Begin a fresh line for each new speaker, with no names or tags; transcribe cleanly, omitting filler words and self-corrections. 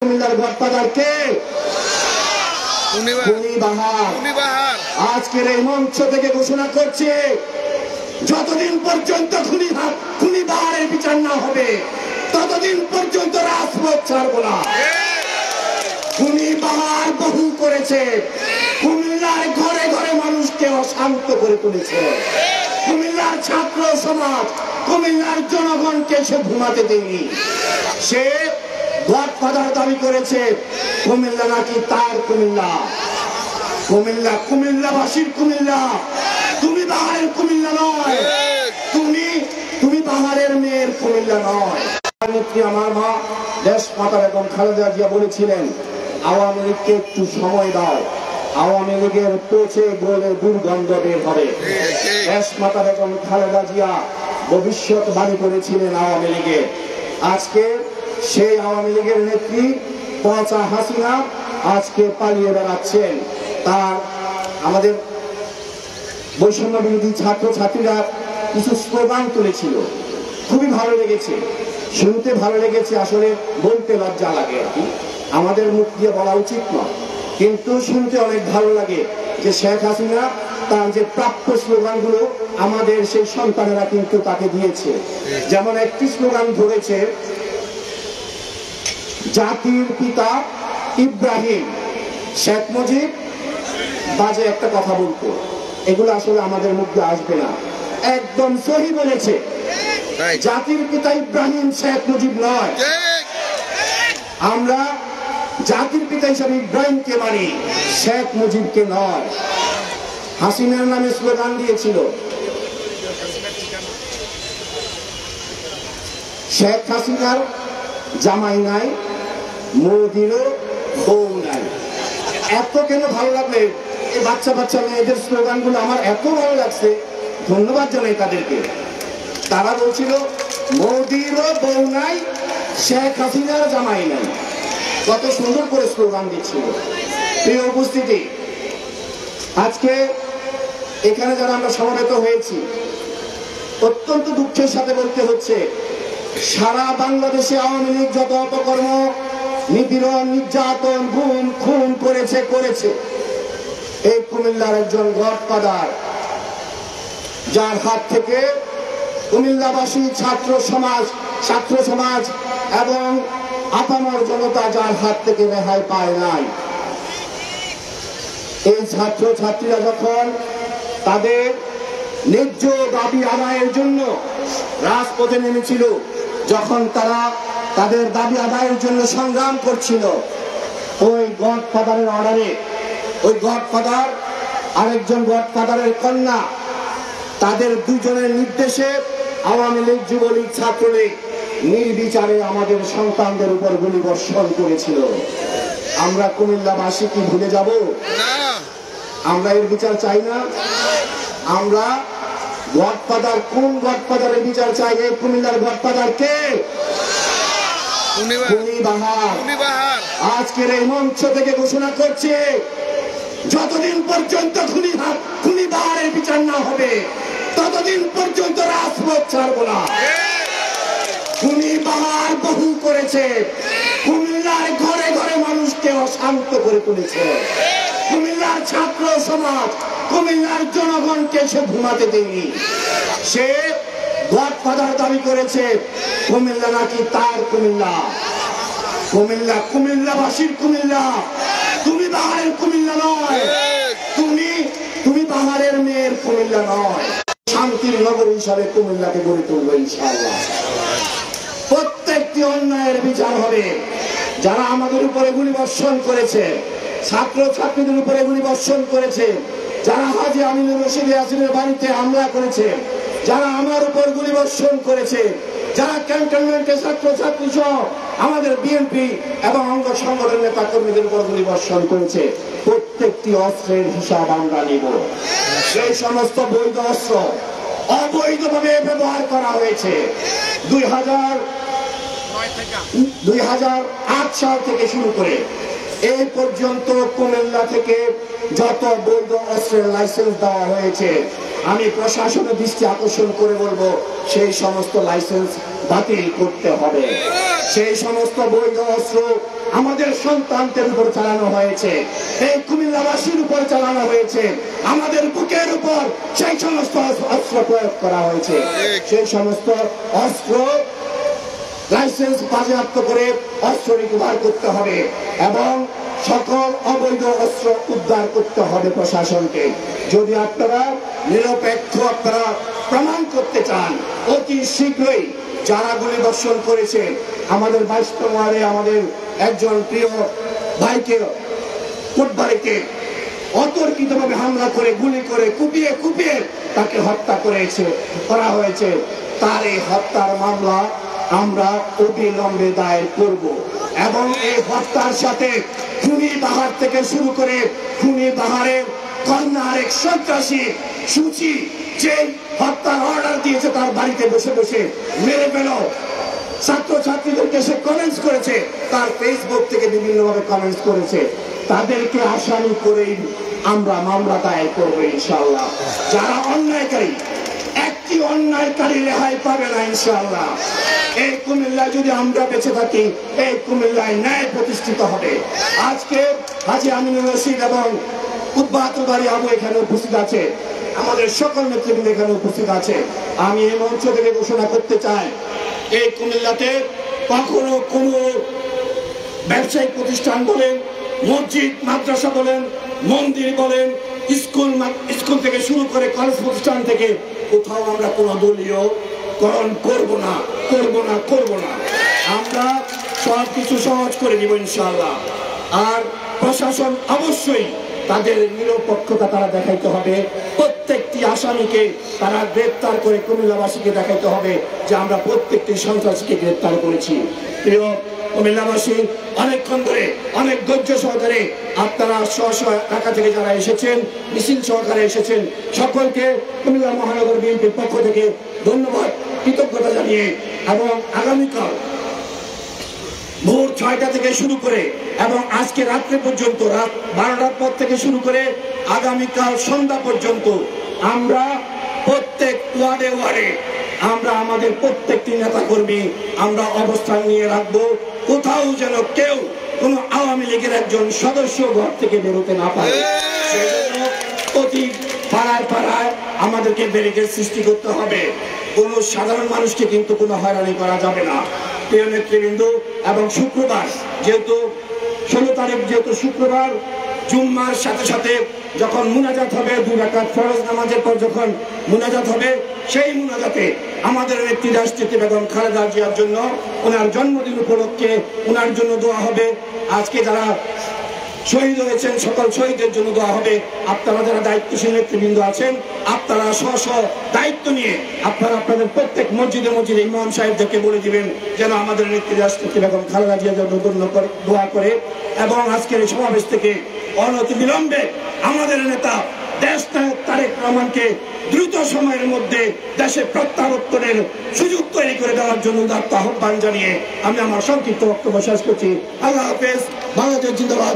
কুমিল্লার গডফাদার কে? খুনি বাহার। আজকের এই মঞ্চ থেকে ঘোষণা করছে, যতদিন পর্যন্ত খুনি বাহারের বিচার না হবে ততদিন পর্যন্ত রাজপথ ছাড়ব না। খুনি বাহার বহু করেছে, কুমিল্লার ঘরে ঘরে মানুষকে অশান্ত করে তুলেছে। কুমিল্লার ছাত্র সমাজ, কুমিল্লার জনগণকে সে ঘুমাতে দেয়নি। সে গডফাদার দাবি করেছে, কুমিল্লা নাকি তার কুমিল্লা। কুমিল্লা কুমিল্লাবাসীর কুমিল্লা, তুমি বাহারের কুমিল্লা নয়, তুমি বাহারের মেয়ের কুমিল্লা নয়। আমার মা দেশমাতা বেগম খালেদা জিয়া বলেছিলেন, আওয়ামী লীগকে একটু সময় দাও, আওয়ামী লীগের পচে গলে দুর্গন্ধ বের হবে। দেশমাতা বেগম খালেদা জিয়া ভবিষ্যৎবাণী করেছিলেন আওয়ামী লীগের। আজকে সেই আওয়ামী লীগের নেত্রী পচা হাসিনা আজকে পালিয়ে বেড়াচ্ছেন। তার আমাদের বৈষম্য বিরোধী ছাত্রছাত্রীরা কিছু স্লোগান তুলেছিল, খুবই ভালো লেগেছে, শুনতে ভালো লেগেছে, আসলে বলতে লজ্জা লাগে আর কি, আমাদের মুখ দিয়ে বলা উচিত নয়, কিন্তু শুনতে অনেক ভালো লাগে যে শেখ হাসিনা তার যে প্রাপ্য স্লোগানগুলো আমাদের সেই সন্তানেরা কিন্তু তাকে দিয়েছে। যেমন একটি স্লোগান ধরেছে, জাতির পিতা ইব্রাহিম, শেখ মুজিব বাজে একটা কথা বলতো, এগুলো আসলে আমাদের মুখে আসবে না। একদম সহি বলেছে, জাতির পিতা ইব্রাহিম শেখ মুজিব নয়। আমরা জাতির পিতা হিসাবে ইব্রাহিমকে মানি, শেখ মুজিবকে নয়। হাসিনার নামে স্লোগান দিয়েছিল, শেখ হাসিনার জামাই নাই, মোদিরও বউ নাই। এত কেন ভালো লাগলে এই বাচ্চা বাচ্চা মেয়েদের স্লোগানগুলো আমার এত ভালো লাগছে, ধন্যবাদ জানাই তাদেরকে। তারা বলছিল মোদিরও বউ নাই, শেখ হাসিনার জামাই নাই। কত সুন্দর করে স্লোগান দিচ্ছিল। প্রিয় উপস্থিতি, আজকে এখানে যারা আমরা সমবেত হয়েছি, অত্যন্ত দুঃখের সাথে বলতে হচ্ছে, সারা বাংলাদেশে আওয়ামী লীগ যত অপকর্ম, নিপীড়ন, নির্যাতন, গুম খুন করেছে, এই কুমিল্লার একজন গডফাদার, যার হাত থেকে কুমিল্লাবাসী ছাত্র সমাজ এবং আপামর জনতা যার হাত থেকে রেহাই পায় নাই। এই ছাত্র ছাত্রীরা যখন তাদের ন্যায্য দাবি আদায়ের জন্য রাজপথে নেমেছিল, যখন তারা তাদের দাবি আদায়ের জন্য সংগ্রাম করছিল, ওই গডফাদারের অর্ডারে, ওই গডফাদার আরেকজন গডফাদারের কন্যা, তাদের দুজনের নির্দেশে আওয়ামী লীগ, যুবলীগ, ছাত্রলীগ নির্বিচারে আমাদের সন্তানদের উপর গুলিবর্ষণ করেছিল। আমরা কুমিল্লাবাসী কি ভুলে যাব? আমরা এর বিচার চাই না। আমরা গডফাদার, কোন গডফাদারের বিচার চাই? এই কুমিল্লার গডফাদার কে? খুনি বাহার। আজকের এই মঞ্চ থেকে ঘোষণা করছে, যতদিন পর্যন্ত খুনি বাহারের বিচার না হবে ততদিন পর্যন্ত রাজপথ ছাড়ব না। খুনি বাহার বহু করেছে, কুমিল্লার ঘরে ঘরে মানুষকে অশান্ত করে তুলেছে। কুমিল্লার ছাত্র সমাজ, কুমিল্লার জনগণকে সে ঘুমাতে দেয়নি। সে গডফাদার দাবি করেছে, কুমিল্লা নাকি তার কুমিল্লা। কুমিল্লা কুমিল্লাবাসীর কুমিল্লা, তুমি বাহারের কুমিল্লা নয়, তুমি বাহারের মেয়ের কুমিল্লা নয়। শান্তির নগর হিসাবে কুমিল্লাকে গড়ে তুলবো ইনশাআল্লাহ। প্রত্যেকটি অন্যায়ের বিচার হবে। যারা আমাদের উপরে গুলিবর্ষণ করেছে, ছাত্র ছাত্রীদের উপরে গুলিবর্ষণ করেছে, যারা হাজী আমিনুর রশিদ ইয়াসিনের বাড়িতে হামলা করেছে, যারা আমার উপর গুলিবর্ষণ করেছে, যারা ক্যান্টনমেন্টে ছাত্র ছাত্রী সহ আমাদের বিএনপি এবং অঙ্গ সংগঠনের নেতা কর্মীদের উপর গুলিবর্ষণ করেছে, প্রত্যেকটি অস্ত্রের হিসাব আমরা নিব। সেই সমস্ত বৈধ অস্ত্র অবৈধভাবে ব্যবহার করা হয়েছে। 2008 সাল থেকে শুরু করে এই পর্যন্ত কুমিল্লা থেকে যত বৈধ অস্ত্রের লাইসেন্স দেওয়া হয়েছে, আমি প্রশাসনের দৃষ্টি আকর্ষণ করে বলবো, সেই সমস্ত লাইসেন্স বাতিল করতে হবে। সেই সমস্ত বৈধ অস্ত্র আমাদের সন্তানদের উপর চালানো হয়েছে, এই কুমিল্লাবাসীর উপর চালানো হয়েছে, আমাদের বুকের উপর সেই সমস্ত অস্ত্র প্রয়োগ করা হয়েছে। সেই সমস্ত অস্ত্র লাইসেন্স বাজেয়াপ্ত করে অস্ত্র রিকভার করতে হবে এবং সকল অবৈধ অস্ত্র উদ্ধার করতে হবে প্রশাসনকে। যদি আপনারা নিরপেক্ষ আপনারা প্রমাণ করতে চান, অতি শীঘ্রই যারা গুলি বর্ষণ করেছে আমাদের 22 ওয়ার্ডে আমাদের একজন প্রিয় ভাইকে কোটবাড়িতে অতর্কিতভাবে হামলা করে গুলি করে কুপিয়ে কুপিয়ে তাকে হত্যা করা হয়েছে, তার এই হত্যার মামলা আমরা অবিলম্বে দায়ের করব এবং এই হত্যার সাথে খুনি বাহার থেকে শুরু করে খুনি বাহারের কন্যা আরেক সন্ত্রাসী সূচি যে হত্যার অর্ডার দিয়েছে তার বাড়িতে বসে বসে মেরে ফেল, ছাত্রছাত্রীদেরকে সে কমেন্টস করেছে, তার ফেসবুক থেকে বিভিন্নভাবে কমেন্টস করেছে, তাদেরকে আসামি করেই আমরা মামলা দায়ের করবো ইনশাআল্লাহ। যারা অন্যায়কারী, একটি অন্যায়কারী রেহাই পাবে না ইনশাআল্লাহ। এই কুমিল্লায় যদি আমরা বেঁচে থাকি, এই কুমিল্লায় ন্যায় প্রতিষ্ঠিত হবে। আজকে হাজী আমিনুর রশিদ এবং উদ্বাতুল বাড়ি আবু এখানে উপস্থিত আছে, আমাদের সকল নেতৃবৃন্দ এখানে উপস্থিত আছে। আমি এই মঞ্চ থেকে ঘোষণা করতে চাই, এই কুমিল্লাতে কখনো কোনো ব্যবসায়িক প্রতিষ্ঠান বলেন, মসজিদ মাদ্রাসা বলেন, মন্দির বলেন, স্কুল থেকে শুরু করে কলেজ প্রতিষ্ঠান থেকে কোথাও আমরা কোনো দলীয়করণ করব না। আমরা সব কিছু সহজ করে দিব ইনশাআল্লাহ। আর প্রশাসন অবশ্যই তাদের নিরপেক্ষতা তারা দেখাইতে হবে, প্রত্যেকটি আসামিকে তারা গ্রেপ্তার করে কুমিল্লাবাসীকে দেখাইতে হবে যে আমরা প্রত্যেকটি সন্ত্রাসীকে গ্রেপ্তার করেছি। প্রিয় কুমিল্লাবাসী, অনেকক্ষণ ধরে অনেক ধৈর্য সহকারে আপনারা স্ব এলাকা থেকে যারা এসেছেন, মিছিল সহকারে এসেছেন, সকলকে কুমিল্লা মহানগর বিএনপির পক্ষ থেকে ধন্যবাদ, কৃতজ্ঞতা জানিয়ে এবং আগামীকাল ভোর 6টা থেকে শুরু করে এবং আজকে রাত্রে পর্যন্ত রাত 12টার পর থেকে শুরু করে আগামীকাল সন্ধ্যা পর্যন্ত আমরা প্রত্যেক ওয়ার্ডে ওয়ার্ডে আমরা আমাদের প্রত্যেকটি নেতা কর্মী আমরা অবস্থান নিয়ে রাখবো। কোথাও যেন কেউ কোন আওয়ামী লীগের একজন সদস্য ঘর থেকে বেরোতে না পারে, সেজন্য প্রতি পাড়ায় পাড়ায় আমাদেরকে ব্যারিকেড সৃষ্টি করতে হবে। কোন সাধারণ মানুষকে কিন্তু কোনো হয়রানি করা যাবে না। প্রিয় নেতৃবৃন্দ, এবং শুক্রবার যেহেতু 16 তারিখ যেহেতু শুক্রবার, জুম্মার সাথে সাথে যখন মুনাজাত হবে, 2 রাকাত ফরজ নামাজের পর যখন মুনাজাত হবে, সেই মুনাজাতে আমাদের নেত্রী রাষ্ট্রপতি বেগম খালেদা জিয়ার জন্য ওনার জন্মদিন উপলক্ষে ওনার জন্য দোয়া হবে। আজকে যারা শহীদ হয়েছেন সকল শহীদের জন্য দোয়া হবে। আপনারা যারা দায়িত্বশীল নেতৃবৃন্দ আছেন, আপনারা স্ব দায়িত্ব নিয়ে আপনারা আপনাদের প্রত্যেক মসজিদে মসজিদে ইমাম সাহেবদেরকে বলে দিবেন যেন আমাদের নেত্রী রাষ্ট্রপতি বেগম খালেদা জিয়ার জন্য দোয়া করে। এবং আজকের এই সমাবেশ থেকে অনতি বিলম্বে আমাদের নেতা দেশ নায়ক তারেক রহমানকে দ্রুত সময়ের মধ্যে দেশে প্রত্যাবর্তনের সুযোগ তৈরি করে দেওয়ার জন্য উদাত্ত আহ্বান জানিয়ে আমি আমার সংক্ষিপ্ত বক্তব্য শেষ করছি। আল্লাহ হাফেজ। বাংলাদেশ জিন্দাবাদ।